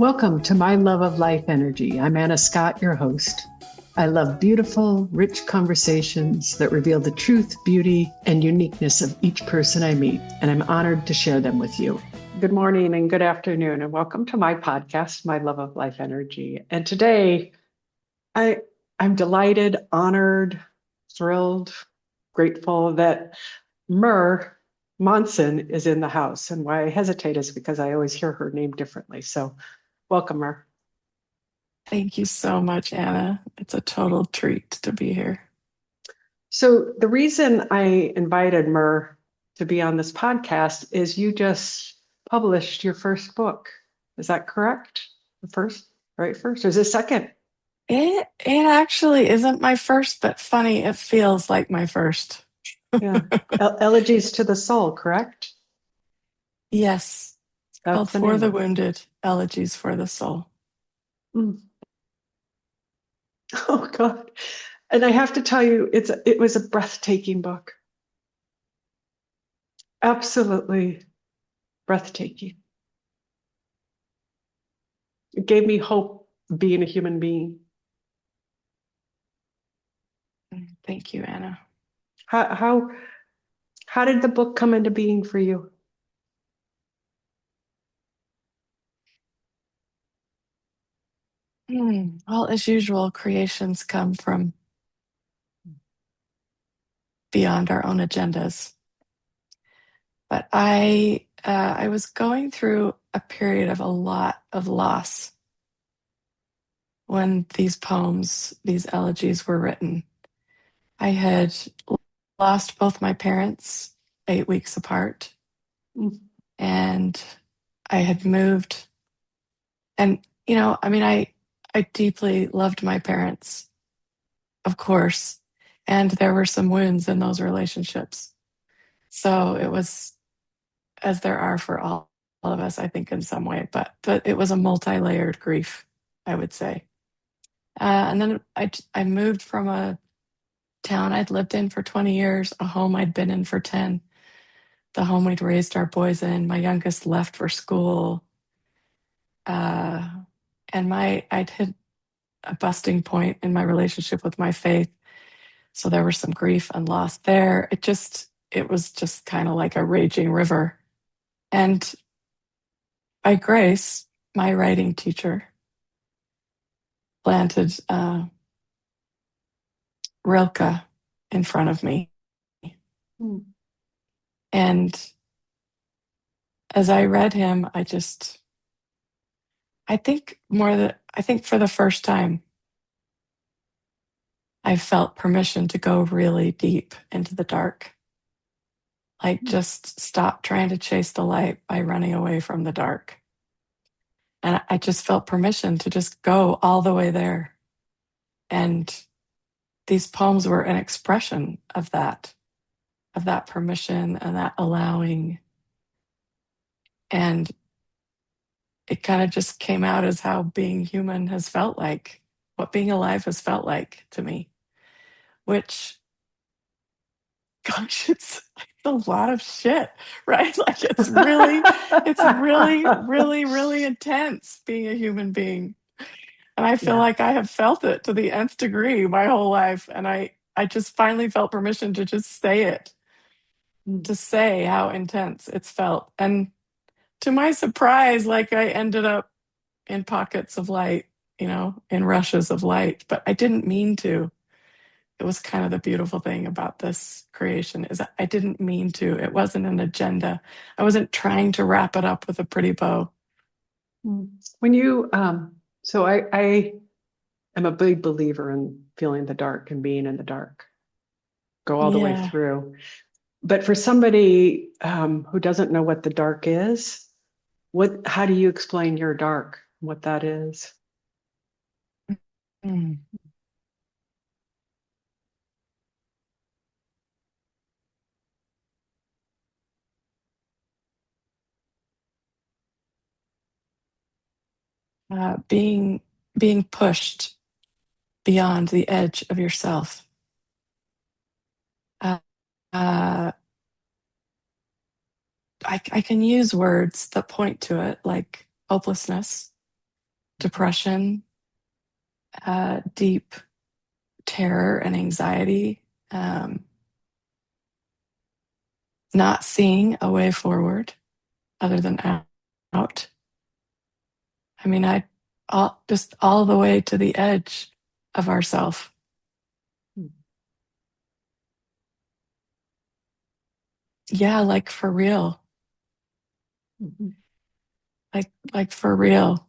Welcome to My Love of Life Energy. I'm Anna Scott, your host. I love beautiful, rich conversations that reveal the truth, beauty, and uniqueness of each person I meet, and I'm honored to share them with you. Good morning and good afternoon, and welcome to my podcast, My Love of Life Energy. And today, I'm delighted, honored, thrilled, grateful that Mer Monson is in the house. And why I hesitate is because I always hear her name differently. So welcome, Mer. Thank you so much, Anna. It's a total treat to be here. So the reason I invited Mer to be on this podcast is you just published your first book. Is that correct? The first, right? First, or is it second? It actually isn't my first, but funny, it feels like my first. Yeah. Elegies to the Soul, correct? Yes, it's called That's the For name the of it. Wounded, Elegies for the Soul. Mm. Oh God. And I have to tell you, it was a breathtaking book. Absolutely breathtaking. It gave me hope being a human being. Thank you, Anna. How how how did the book come into being for you? Well, as usual, creations come from beyond our own agendas. But I was going through a period of a lot of loss when these poems, these elegies were written. I had lost both my parents 8 weeks apart, Mm. and I had moved. And, I deeply loved my parents, of course, and there were some wounds in those relationships. So it was, as there are for all of us, I think, in some way, but it was a multi layered grief, I would say. And then I moved from a town I'd lived in for 20 years, a home I'd been in for 10, the home we'd raised our boys in. My youngest left for school. Uh, and I'd hit a busting point in my relationship with my faith. So there was some grief and loss there. It was just kind of like a raging river. And by grace, my writing teacher planted Rilke in front of me. Mm. And as I read him, I think for the first time, I felt permission to go really deep into the dark. Like, just stop trying to chase the light by running away from the dark. And I just felt permission to just go all the way there. And these poems were an expression of that permission and that allowing. And it kind of just came out as how being human has felt like, what being alive has felt like to me, which, gosh, it's a lot of shit, right? Like, it's really, really, really intense being a human being. And I feel Yeah. like I have felt it to the nth degree my whole life. And I just finally felt permission to just say it, Mm. to say how intense it's felt. And to my surprise, like, I ended up in pockets of light, in rushes of light, but I didn't mean to. It was kind of the beautiful thing about this creation is I didn't mean to. It wasn't an agenda. I wasn't trying to wrap it up with a pretty bow. Mm. When you so I am a big believer in feeling the dark and being in the dark. Go all the way Yeah. through. But for somebody who doesn't know what the dark is, how do you explain your dark, what that is? Mm. Being pushed beyond the edge of yourself. Uh, uh, I can use words that point to it, like hopelessness, depression, deep terror and anxiety, not seeing a way forward other than out. I mean, just all the way to the edge of ourself. Yeah, like for real. Mm-hmm. Like for real.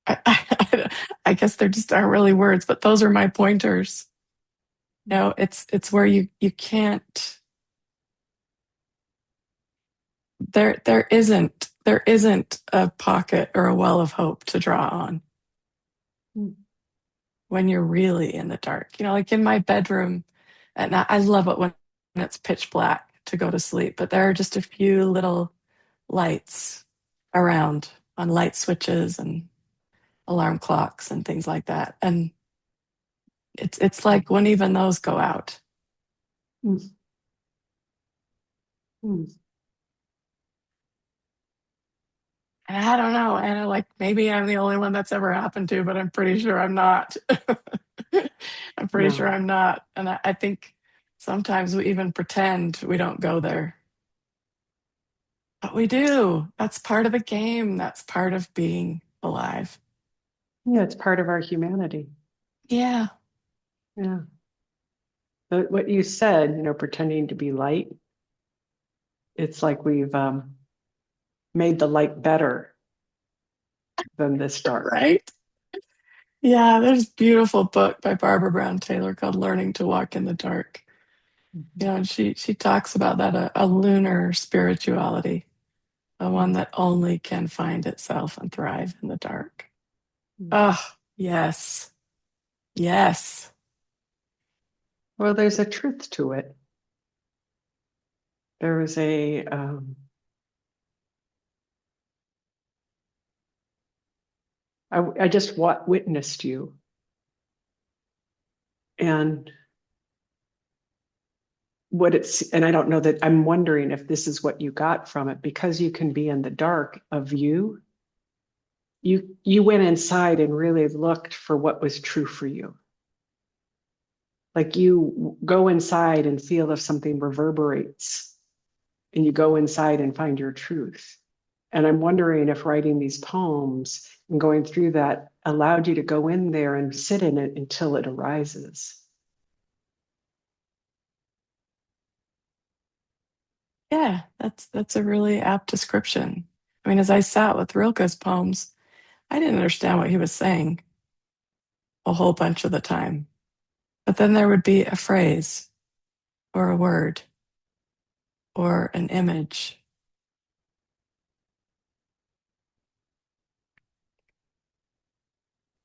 I guess there just aren't really words, but those are my pointers. No, it's where you can't. There isn't a pocket or a well of hope to draw on Mm-hmm. when you're really in the dark. Like in my bedroom at night, I love it when it's pitch black to go to sleep, but there are just a few little lights around on light switches and alarm clocks and things like that. And it's like when even those go out. Mm-hmm. And I don't know, Anna, like maybe I'm the only one that's ever happened to, but I'm pretty sure I'm not. I'm pretty sure No. I'm not. And I think sometimes we even pretend we don't go there. But we do. That's part of the game. That's part of being alive. Yeah, it's part of our humanity. Yeah. Yeah. But what you said, pretending to be light, it's like we've made the light better than this dark. Right? Yeah, there's a beautiful book by Barbara Brown Taylor called Learning to Walk in the Dark. Mm-hmm. And she talks about that a lunar spirituality, a one that only can find itself and thrive in the dark. Mm-hmm. Oh, yes. Yes. Well, there's a truth to it. There was I just witnessed you, and and I don't know that I'm wondering if this is what you got from it, because you can be in the dark of you. You went inside and really looked for what was true for you. Like you go inside and feel if something reverberates, and you go inside and find your truth. And I'm wondering if writing these poems and going through that allowed you to go in there and sit in it until it arises. Yeah, that's a really apt description. I mean, as I sat with Rilke's poems, I didn't understand what he was saying a whole bunch of the time. But then there would be a phrase or a word or an image.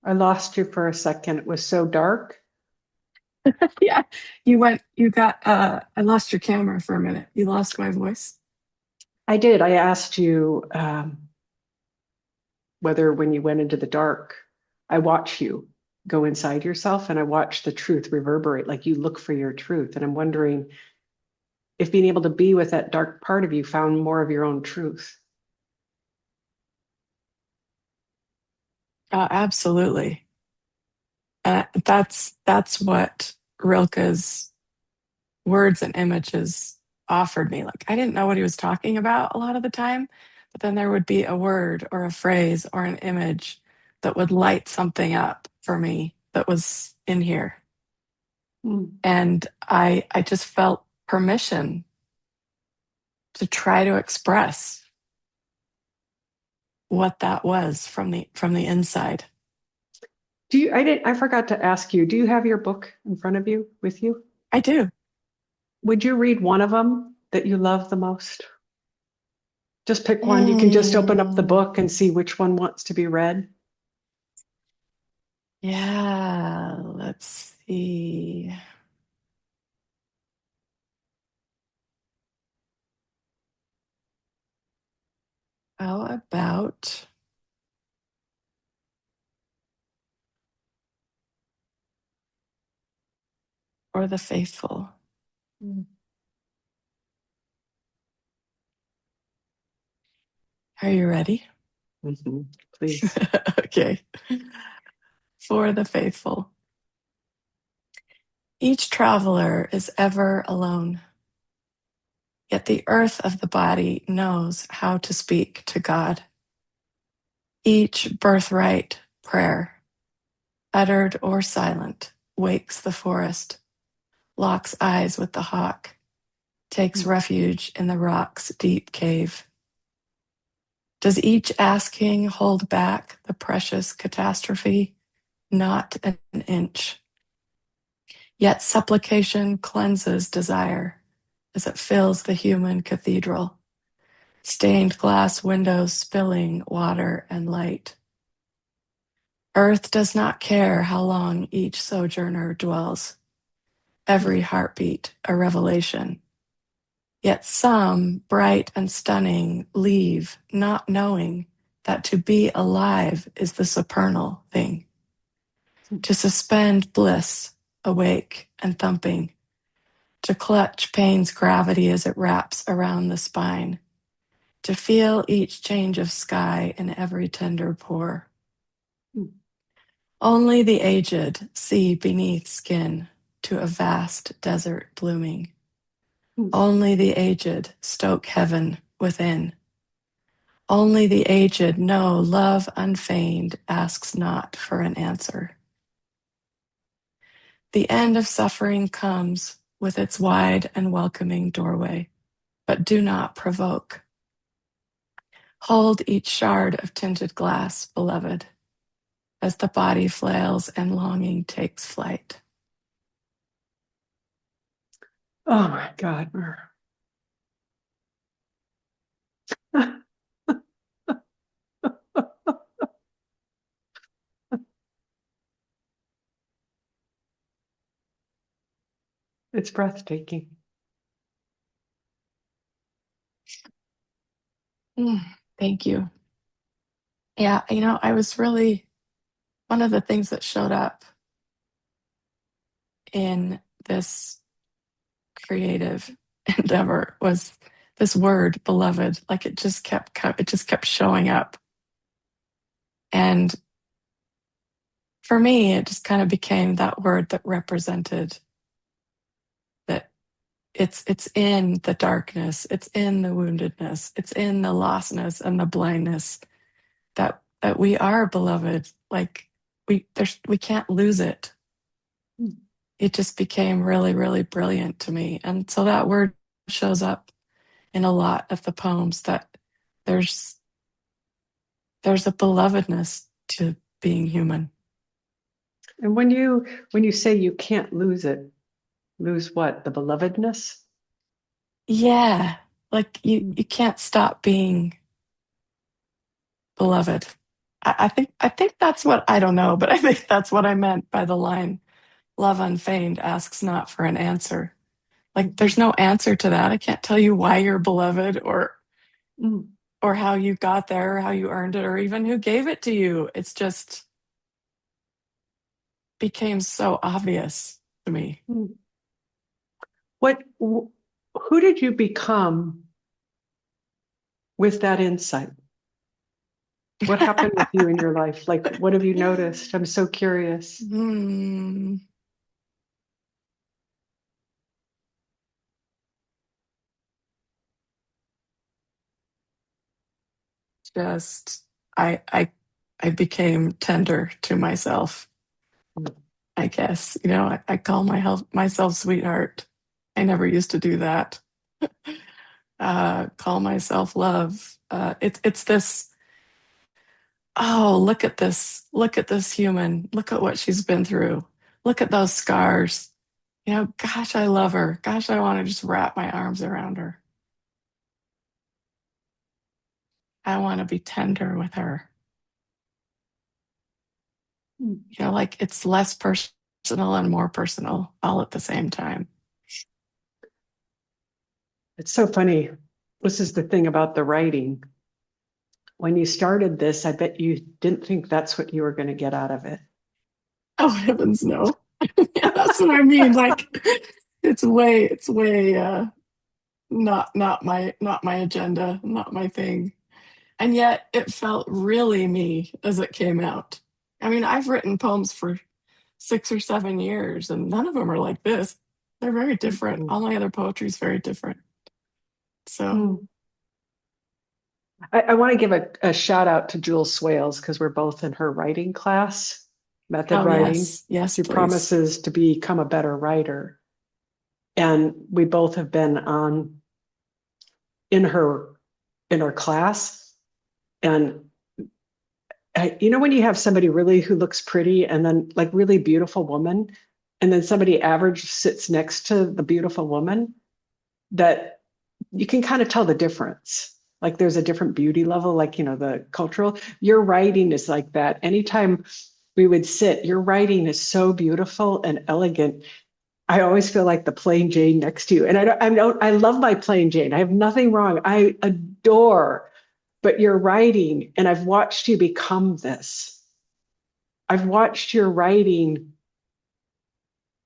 I lost you for a second. It was so dark. Yeah, I lost your camera for a minute. You lost my voice. I did. I asked you whether when you went into the dark, I watch you go inside yourself and I watch the truth reverberate, like you look for your truth. And I'm wondering if being able to be with that dark part of you found more of your own truth. Absolutely. That's what Rilke's words and images offered me. Like I didn't know what he was talking about a lot of the time, but then there would be a word or a phrase or an image that would light something up for me that was in here. Mm. And I just felt permission to try to express what that was from the inside. I forgot to ask you, do you have your book in front of you with you? I do. Would you read one of them that you love the most? Just pick one. You can just open up the Mm, book and see which one wants to be read. yeah, let's see. How about or the faithful? Mm. Are you ready? Hmm. Please. Okay. For the faithful. Each traveler is ever alone, yet the earth of the body knows how to speak to God. Each birthright prayer, uttered or silent, wakes the forest, locks eyes with the hawk, takes refuge in the rock's deep cave. Does each asking hold back the precious catastrophe? Not an inch. Yet supplication cleanses desire as it fills the human cathedral, stained glass windows spilling water and light. Earth does not care how long each sojourner dwells, every heartbeat a revelation. Yet some, bright and stunning, leave not knowing that to be alive is the supernal thing. To suspend bliss, awake and thumping, to clutch pain's gravity as it wraps around the spine, to feel each change of sky in every tender pore. Only the aged see beneath skin to a vast desert blooming. Only the aged stoke heaven within. Only the aged know love unfeigned asks not for an answer. The end of suffering comes with its wide and welcoming doorway, but do not provoke. Hold each shard of tinted glass, beloved, as the body flails and longing takes flight. Oh my God, Mer. It's breathtaking. Mm, thank you. Yeah, I was really, one of the things that showed up in this creative endeavor was this word, beloved. Like it just kept showing up. And for me, it just kind of became that word that represented that it's in the darkness, it's in the woundedness, it's in the lostness and the blindness that we are beloved. Like we can't lose it. It just became really, really brilliant to me. And so that word shows up in a lot of the poems, that there's there's a belovedness to being human. And when you say you can't lose it, lose what? The belovedness? Yeah, like you can't stop being beloved. I think that's what, I don't know, but I think that's what I meant by the line, love unfeigned asks not for an answer. Like there's no answer to that. I can't tell you why you're beloved, Mm. or how you got there, or how you earned it, or even who gave it to you. It's just became so obvious to me. Mm. Who did you become with that insight? What happened with you in your life? Like, what have you noticed? I'm so curious. Hmm. Just I became tender to myself, I guess. I call myself sweetheart. I never used to do that. Call myself love. It's this, oh, look at this human, look at what she's been through, look at those scars. Gosh, I love her. Gosh, I want to just wrap my arms around her. I want to be tender with her. Like it's less personal and more personal all at the same time. It's so funny. This is the thing about the writing. When you started this, I bet you didn't think that's what you were going to get out of it. Oh heavens, no. Yeah, that's what I mean. Like it's way not my agenda, not my thing. And yet it felt really me as it came out. I mean, I've written poems for 6 or 7 years, and none of them are like this. They're very different. Mm. All my other poetry is very different. So, Mm. I want to give a shout out to Jules Swales because we're both in her writing class, method oh, writing. yes, yes, She please. promises to become a better writer. And we both have been on in her in her class. And you know when you have somebody really who looks pretty and then like really beautiful woman, and then somebody average sits next to the beautiful woman, that you can kind of tell the difference. Like there's a different beauty level, like, the cultural. Your writing is like that. Anytime we would sit, your writing is so beautiful and elegant. I always feel like the plain Jane next to you. And I love my plain Jane. I have nothing wrong. I adore, but your writing, and I've watched you become this. I've watched your writing,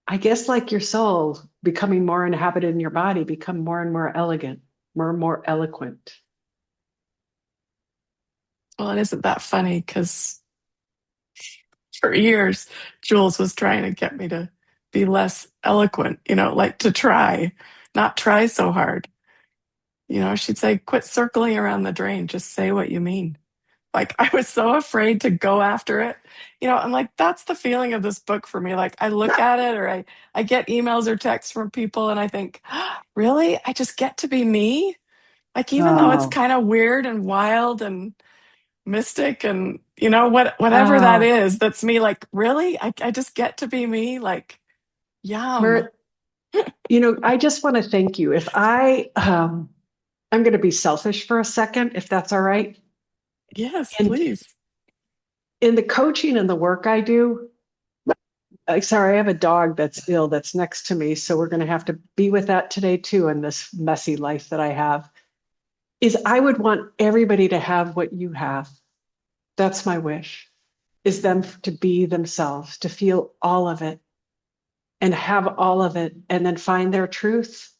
I guess, like your soul becoming more inhabited in your body, become more and more elegant, more and more eloquent. Well, and isn't that funny? Because for years, Jules was trying to get me to be less eloquent, like to try, not try so hard. She'd say, quit circling around the drain, just say what you mean. Like, I was so afraid to go after it. I'm like, that's the feeling of this book for me. Like, I look at it, or I get emails or texts from people, and I think, really? I just get to be me? Like, even though it's Oh, kind of weird and wild and mystic and, whatever that oh, is, that's me. Like, really? I just get to be me? Like, yum. Mer, I just want to thank you. I'm going to be selfish for a second, if that's all right. Yes, And please. in the coaching and the work I do, sorry, I have a dog that's ill that's next to me. So we're going to have to be with that today too, in this messy life that I have. Is I would want everybody to have what you have. That's my wish, is them to be themselves, to feel all of it and have all of it, and then find their truth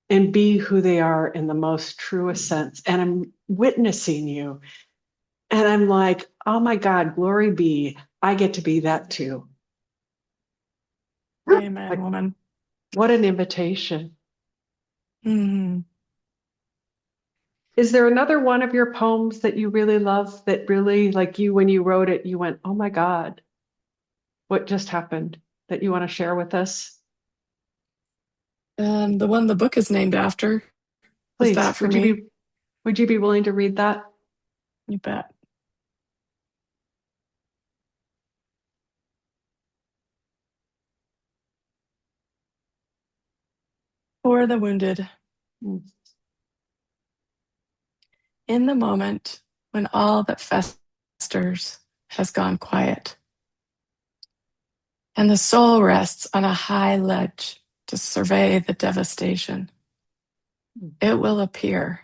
and be who they are in the most truest sense. And I'm witnessing you. And I'm like, oh my God, glory be. I get to be that too. Amen, Like, woman. what an invitation. Hmm. Is there another one of your poems that you really love that really, like you, when you wrote it, you went, oh my God, what just happened, that you want to share with us? The one the book is named after was that Please, for me. would you be willing to read that? You bet. For the wounded. Mm, In the moment when all that festers has gone quiet, and the soul rests on a high ledge to survey the devastation, mm, it will appear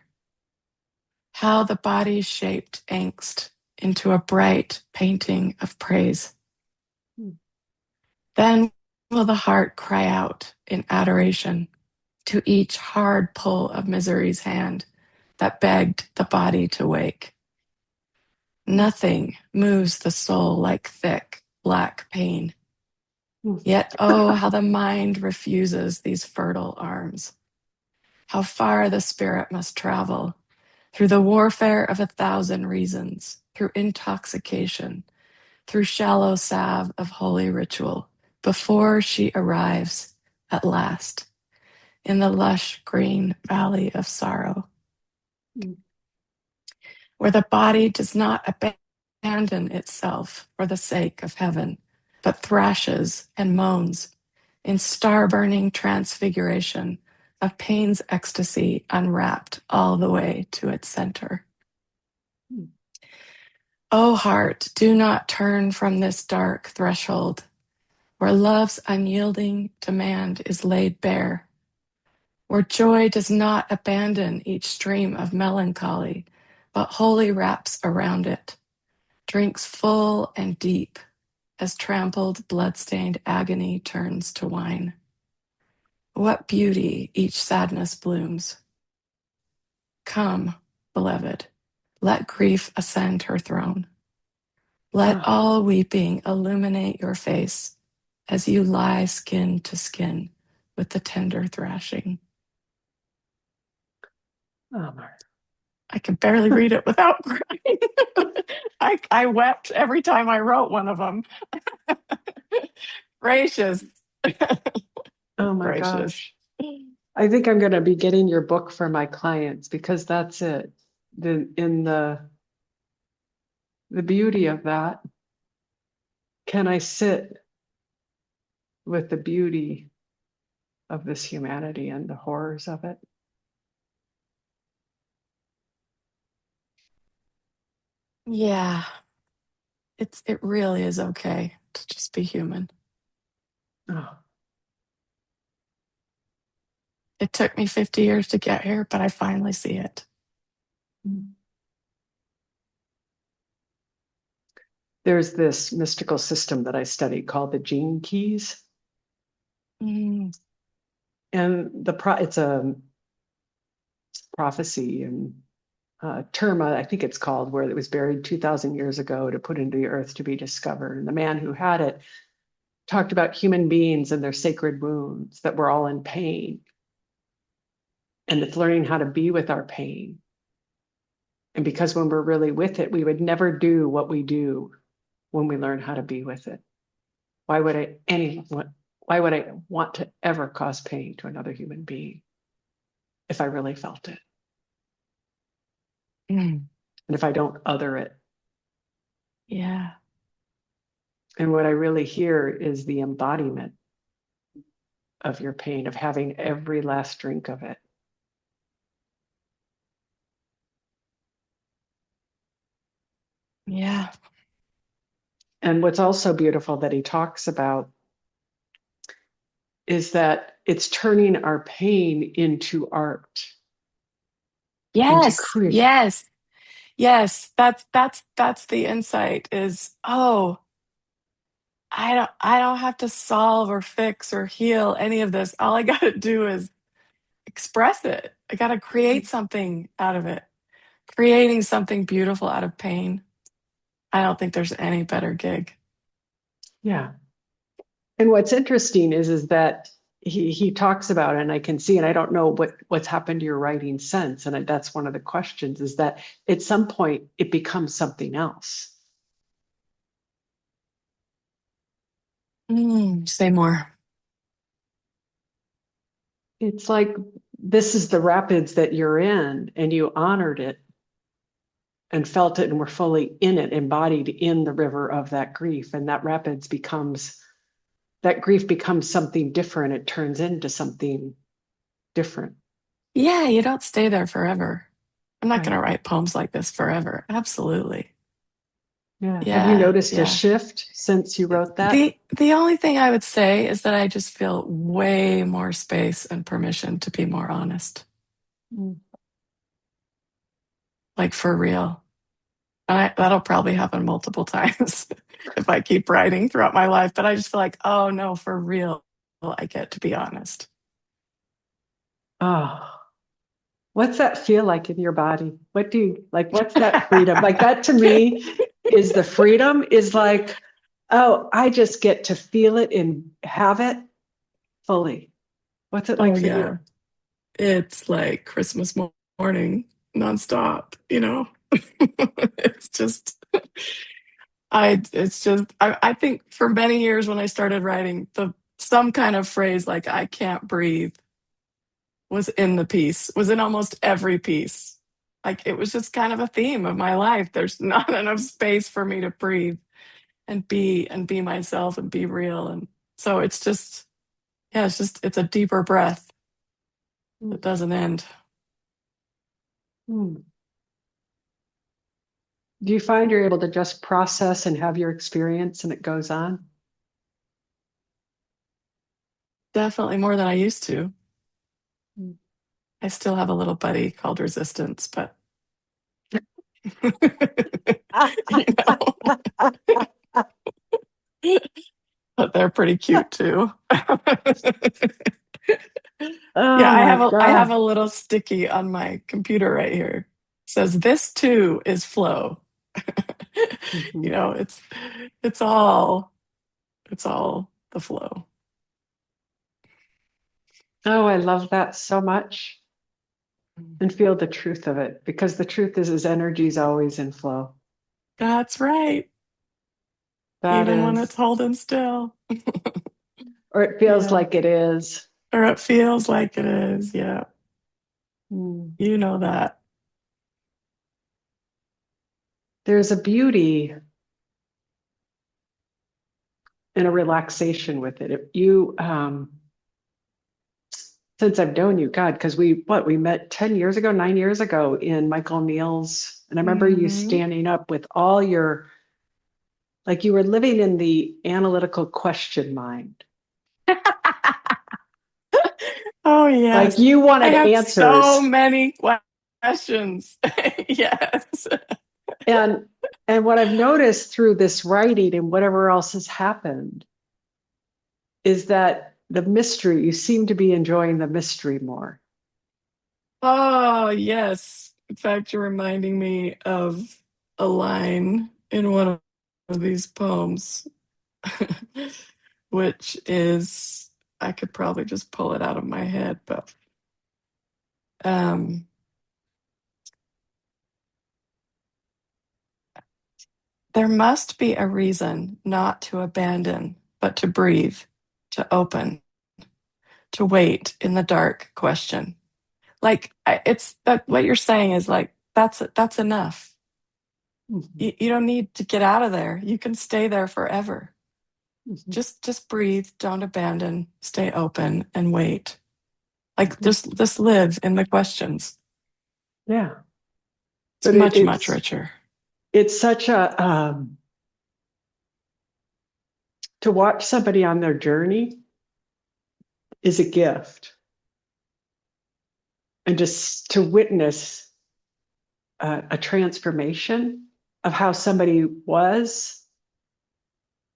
how the body shaped angst into a bright painting of praise. mm, Then will the heart cry out in adoration to each hard pull of misery's hand that begged the body to wake. mm, Nothing moves the soul like thick, black pain. mm, Yet, oh, how the mind refuses these fertile arms. How far the spirit must travel through the warfare of 1,000 reasons, through intoxication, through shallow salve of holy ritual, before she arrives at last in the lush green valley of sorrow, mm, where the body does not abandon itself for the sake of heaven, but thrashes and moans in star-burning transfiguration of pain's ecstasy unwrapped all the way to its center. mm, O heart, do not turn from this dark threshold where love's unyielding demand is laid bare, where joy does not abandon each stream of melancholy, but wholly wraps around it, drinks full and deep as trampled, blood-stained agony turns to wine. What beauty each sadness blooms. Come, beloved, Let grief ascend her throne. Let Oh, all weeping illuminate your face as you lie skin to skin with the tender thrashing. oh my. I can barely read it without crying. I wept every time I wrote one of them. Gracious. Oh my Gracious. gosh. I think I'm going to be getting your book for my clients because that's it. In the beauty of that, can I sit with the beauty of this humanity and the horrors of it? Yeah, it really is okay to just be human. Oh, It took me 50 years to get here, but I finally see it. there's this mystical system that I study called the gene keys. Mm, And it's a prophecy and terma, I think it's called, where it was buried 2,000 years ago to put into the earth to be discovered. And the man who had it talked about human beings and their sacred wounds, that we're all in pain. And it's learning how to be with our pain. And because when we're really with it, we would never do what we do when we learn how to be with it. Why would why would I want to ever cause pain to another human being if I really felt it? mm, And if I don't other it? yeah. And what I really hear is the embodiment of your pain, of having every last drink of it. Yeah. And what's also beautiful that he talks about is that it's turning our pain into art, into Yes. create. Yes. Yes. That's the insight is, oh, I don't have to solve or fix or heal any of this. All I gotta do is express it. I gotta create something out of it. Creating something beautiful out of pain. I don't think there's any better gig. Yeah. And what's interesting is that he talks about it, and I can see, and I don't know what's happened to your writing since. And that's one of the questions, is that at some point it becomes something else. Say more. It's like this is the rapids that you're in, and you honored it and felt it and were fully in it, embodied in the river of that grief. And that grief becomes something different. It turns into something different. Yeah, you don't stay there forever. I'm not going Right. to write poems like this forever. Absolutely. Yeah. Have you Yeah, noticed a yeah. shift since you wrote that? The only thing I would say is that I just feel way more space and permission to be more honest. Mm. Like for real. And that'll probably happen multiple times if I keep writing throughout my life. But I just feel like, oh no, for real, I get to be honest. Oh, what's that feel like in your body? What do you like? What's that freedom? Like that to me is the freedom is like, oh, I just get to feel it and have it fully. What's it Oh like for yeah. you? It's like Christmas morning nonstop, you know? It's just I think for many years when I started writing, the some kind of phrase like I can't breathe was in the piece, was in almost every piece. Like it was just kind of a theme of my life. There's not enough space for me to breathe and be myself and be real. And so it's just, yeah, it's a deeper breath that doesn't end. Mm. Do you find you're able to just process and have your experience and it goes on? Definitely more than I used to. Mm. I still have a little buddy called resistance, but you know, but they're pretty cute too. Yeah, Oh my I have God. a little sticky on my computer right here. says this too is flow. Mhm. You know, it's all it's all the flow. Oh, I love that so much and feel the truth of it because the truth is energy is always in flow. That's right. That Even when it's is, holding still. or it feels Yeah. like it is. Or it feels like it is. Yeah. Mm. You know that. There's a beauty and a relaxation with it. If you, since I've known you, God, because we met 10 years ago, 9 years ago in Michael Neal's, and I remember you Hmm. standing up with all your, like you were living in the analytical question mind. Oh, Like yes. you I wanted had so answers. many questions. Yes. And and what I've noticed through this writing and whatever else has happened is that the mystery, you seem to be enjoying the mystery more. Oh, yes. In fact, you're reminding me of a line in one of these poems, which is, I could probably just pull it out of my head, but um, there must be a reason not to abandon, but to breathe, to open, to wait in the dark question. Like it's that what you're saying is like that's enough. Mhm, You don't need to get out of there. You can stay there forever. mhm, Just breathe, don't abandon, stay open and wait. Like mhm. just live in the questions. Yeah, It's but much richer. it's such a to watch somebody on their journey is a gift, and just to witness a transformation of how somebody was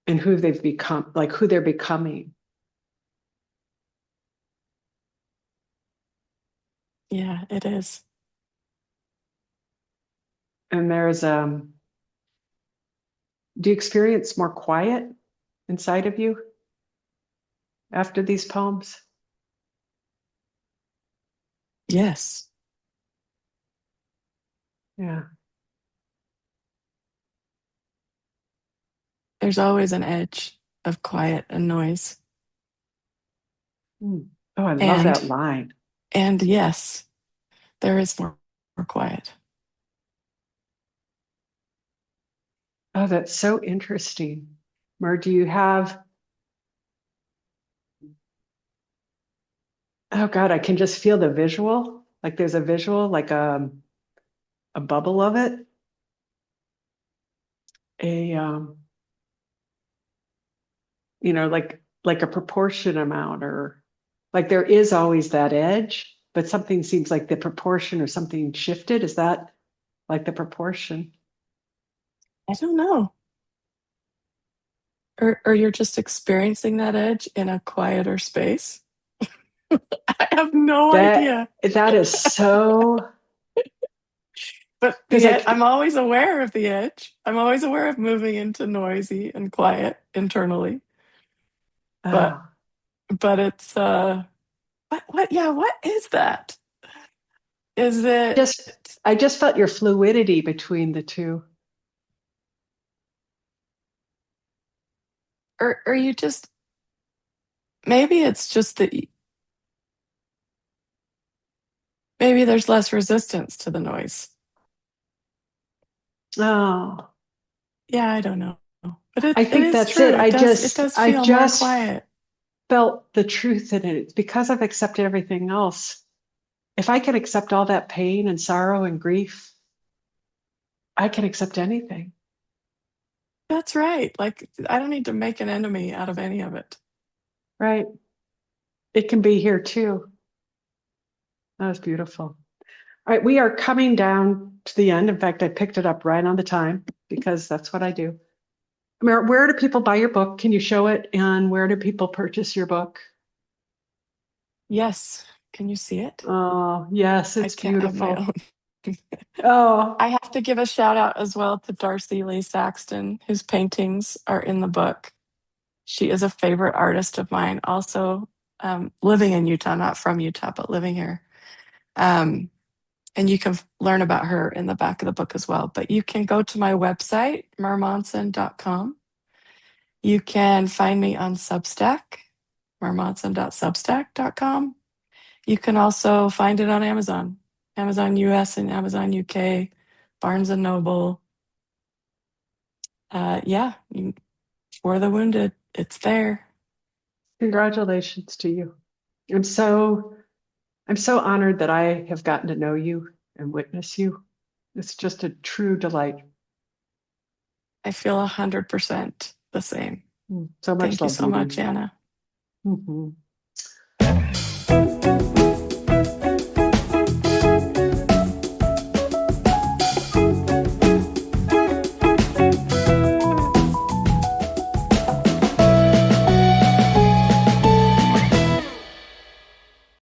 and who they've become, like who they're becoming. Yeah, it is. And there's do you experience more quiet inside of you after these poems? Yes. Yeah. There's always an edge of quiet and noise. Mm. Oh, I love And that line. and yes, there is more quiet. Oh, that's so interesting. Mer, do you have, oh God, I can just feel the visual. Like there's a visual, like a bubble of it, a like a proportion amount, or like there is always that edge, but something seems like the proportion or something shifted. Is that like the proportion? I don't know. Or you're just experiencing that edge in a quieter space. I have no That idea. that is so But because I'm always aware of the edge. I'm always aware of moving into noisy and quiet internally. But oh, it's what yeah, what is that? Is it just I just felt your fluidity between the two. or you just maybe it's just that maybe there's less resistance to the noise. Oh, Yeah, I don't know. But I it think is that's it. true. It does I feel more just quiet. felt the truth in it. It's because I've accepted everything else. If I can accept all that pain and sorrow and grief, I can accept anything. That's right. Like I don't need to make an enemy out of any of it. Right? It can be here too. That was beautiful. All right, we are coming down to the end. In fact, I picked it up right on the time because that's what I do. Where do people buy your book? Can you show it? And where do people purchase your book? Yes. Can you see it? Oh, yes, I it's can't have my beautiful. own Oh, I have to give a shout out as well to Darcy Lee Saxton, whose paintings are in the book. She is a favorite artist of mine, also living in Utah, not from Utah, but living here. Um, and you can learn about her in the back of the book as well. But you can go to my website, mermonson.com. You can find me on Substack, mermonson.substack.com. You can also find it on Amazon, Amazon US and Amazon UK, Barnes and Noble. Yeah, for the wounded, it's there. congratulations to you. I'm so I'm so honored that I have gotten to know you and witness you. It's just a true delight. I feel 100% the same. So much Thank you love, so much, beauty. Anna. Mhm.